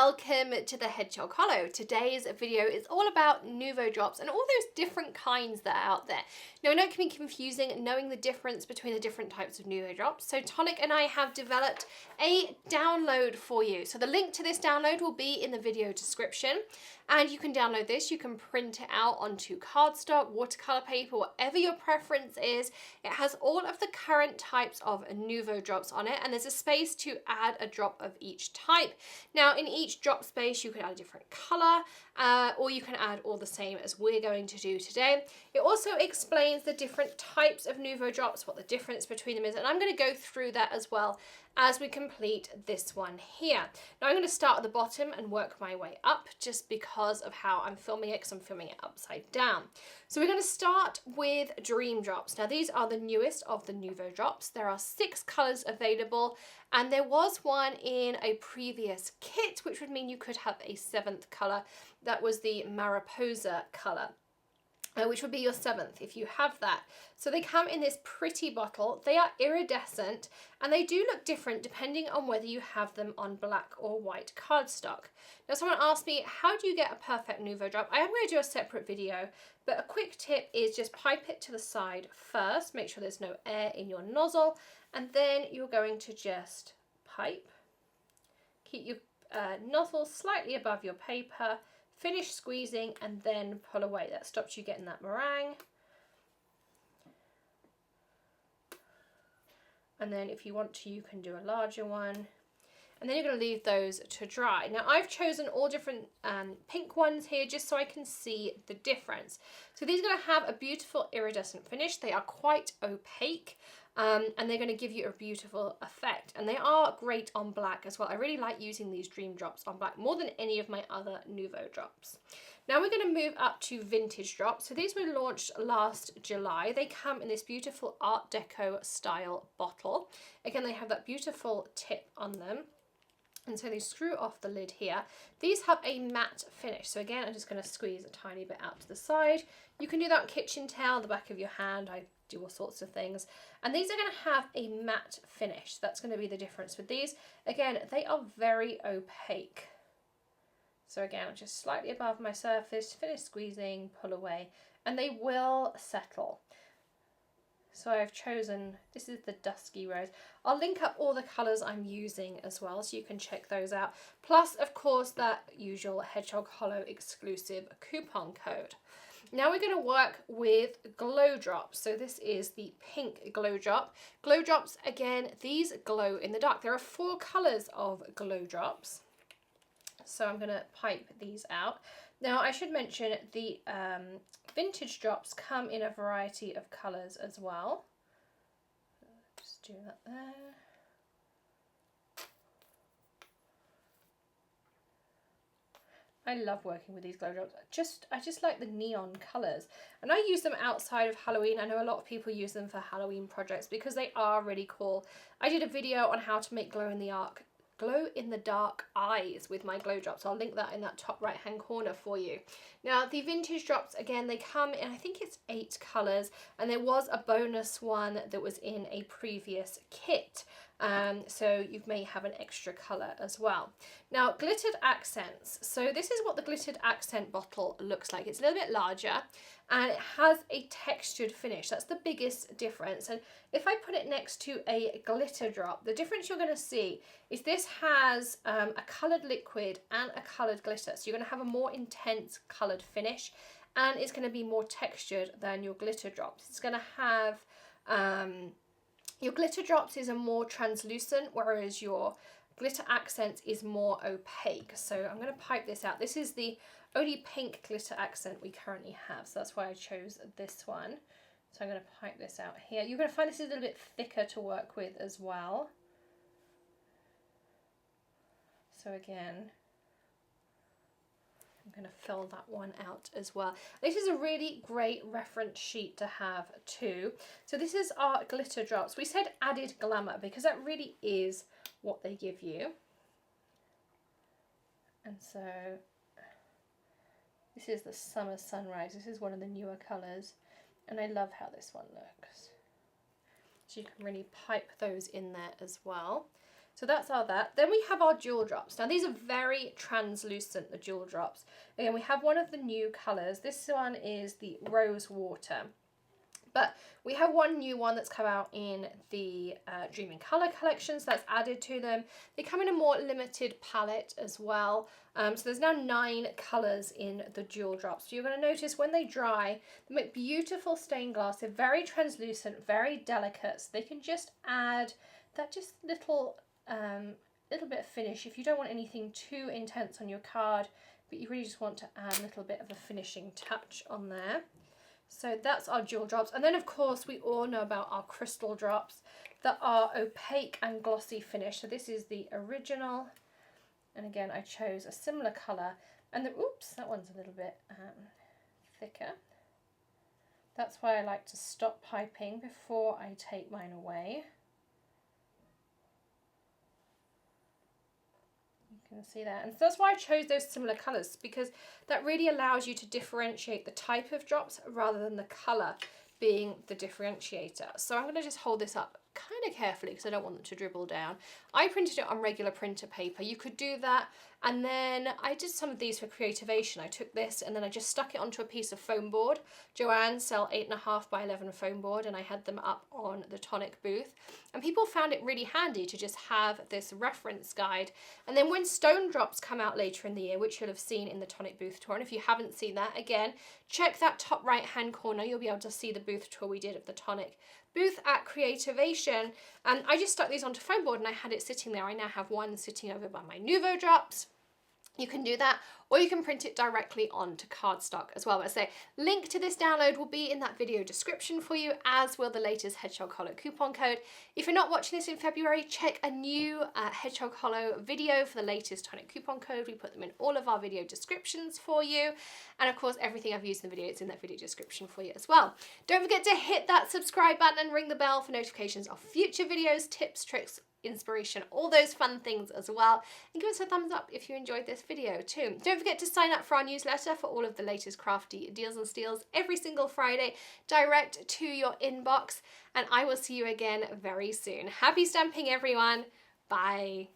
Welcome to the Hedgehog Hollow. Today's video is all about Nuvo Drops and all those different kinds that are out there. Now I know it can be confusing knowing the difference between the different types of Nuvo Drops, so Tonic and I have developed a download for you. So the link to this download will be in the video description, and you can download this, you can print it out onto cardstock, watercolor paper, whatever your preference is. It has all of the current types of Nuvo Drops on it, and there's a space to add a drop of each type. Now in each drop space you can add a different color, or you can add all the same as we're going to do today. It also explains the different types of Nuvo Drops, what the difference between them is, and I'm going to go through that as well as we complete this one here. Now I'm going to start at the bottom and work my way up just because of how I'm filming it, because I'm filming it upside down. So we're going to start with Dream Drops. Now these are the newest of the Nuvo Drops. There are 6 colors available, and there was one in a previous kit, which would mean you could have a 7th color. That was the Mariposa color, which would be your 7th if you have that. So they come in this pretty bottle. They are iridescent and they do look different depending on whether you have them on black or white cardstock. Now someone asked me, how do you get a perfect Nuvo Drop? I am going to do a separate video, but a quick tip is just pipe it to the side first, make sure there's no air in your nozzle, and then you're going to just pipe. Keep your nozzle slightly above your paper, finish squeezing and then pull away. That stops you getting that meringue. And then if you want to, you can do a larger one. And then you're going to leave those to dry. Now I've chosen all different pink ones here just so I can see the difference. So these are going to have a beautiful iridescent finish. They are quite opaque. And they're going to give you a beautiful effect, and they are great on black as well. I really like using these Dream Drops on black more than any of my other Nuvo Drops. Now we're going to move up to Vintage Drops. So these were launched last July. They come in this beautiful Art Deco style bottle. Again, they have that beautiful tip on them. And so they screw off the lid here. These have a matte finish. So again, I'm just going to squeeze a tiny bit out to the side. You can do that on kitchen towel, the back of your hand. I do all sorts of things. And these are going to have a matte finish. That's going to be the difference with these. Again, they are very opaque. So again, just slightly above my surface, finish squeezing, pull away, and they will settle. So I've chosen, this is the Dusky Rose. I'll link up all the colours I'm using as well, so you can check those out. Plus, of course, that usual Hedgehog Hollow exclusive coupon code. Now we're going to work with Glow Drops. So this is the pink Glow Drop. Glow Drops, again, these glow in the dark. There are 4 colours of Glow Drops. So I'm going to pipe these out. Now I should mention the Vintage Drops come in a variety of colours as well. Just do that there. I love working with these Glow Drops. I just like the neon colours, and I use them outside of Halloween. I know a lot of people use them for Halloween projects because they are really cool. I did a video on how to make glow in the dark eyes with my Glow Drops. I'll link that in that top right hand corner for you. Now the Vintage Drops, again, they come in, I think it's 8 colours, and there was a bonus one that was in a previous kit. So you may have an extra colour as well. Now glittered accents. So this is what the glittered accent bottle looks like. It's a little bit larger and it has a textured finish. That's the biggest difference. And if I put it next to a glitter drop, the difference you're going to see is this has a coloured liquid and a coloured glitter. So you're going to have a more intense coloured finish, and it's going to be more textured than your glitter drops. It's going to have your glitter drops is a more translucent, whereas your glitter accents is more opaque. So I'm going to pipe this out. This is the only pink glitter accent we currently have, so that's why I chose this one. So I'm going to pipe this out here. You're going to find this is a little bit thicker to work with as well. So again, I'm going to fill that one out as well. This is a really great reference sheet to have too. So this is our glitter drops. We said added glamour because that really is what they give you. And so this is the Summer Sunrise. This is one of the newer colours, and I love how this one looks. So you can really pipe those in there as well. So that's our that. Then we have our jewel drops. Now these are very translucent, the jewel drops. Again, we have one of the new colours. This one is the Rose Water. But we have one new one that's come out in the Dream in Colour collection, so that's added to them. They come in a more limited palette as well. So there's now 9 colours in the jewel drops. So you're going to notice when they dry, they make beautiful stained glass. They're very translucent, very delicate. So they can just add that just little bit of finish if you don't want anything too intense on your card, but you really just want to add a little bit of a finishing touch on there. So that's our jewel drops. And then of course we all know about our crystal drops that are opaque and glossy finish. So this is the original. And again, I chose a similar colour. And oops, that one's a little bit thicker. That's why I like to stop piping before I take mine away. You can see that, and so that's why I chose those similar colours, because that really allows you to differentiate the type of drops rather than the colour being the differentiator. So I'm going to just hold this up kind of carefully because I don't want them to dribble down. I printed it on regular printer paper. You could do that, and then I did some of these for creativation. I took this and then I just stuck it onto a piece of foam board. Joanne sell 8.5 by 11 foam board, and I had them up on the Tonic booth, and people found it really handy to just have this reference guide. And then when stone drops come out later in the year, which you'll have seen in the Tonic booth tour, and if you haven't seen that, again, check that top right hand corner. You'll be able to see the booth tour we did of the Tonic booth at Creativation. And I just stuck these onto foam board and I had it sitting there. I now have one sitting over by my Nuvo Drops. You can do that, or you can print it directly onto cardstock as well. But I say, link to this download will be in that video description for you, as will the latest Hedgehog Hollow coupon code. If you're not watching this in February, check a new Hedgehog Hollow video for the latest Tonic coupon code. We put them in all of our video descriptions for you. And of course, everything I've used in the video is in that video description for you as well. Don't forget to hit that subscribe button and ring the bell for notifications of future videos, tips, tricks, inspiration, all those fun things as well. And give us a thumbs up if you enjoyed this video too. Don't forget to sign up for our newsletter for all of the latest crafty deals and steals every single Friday direct to your inbox. And I will see you again very soon. Happy stamping, everyone. Bye.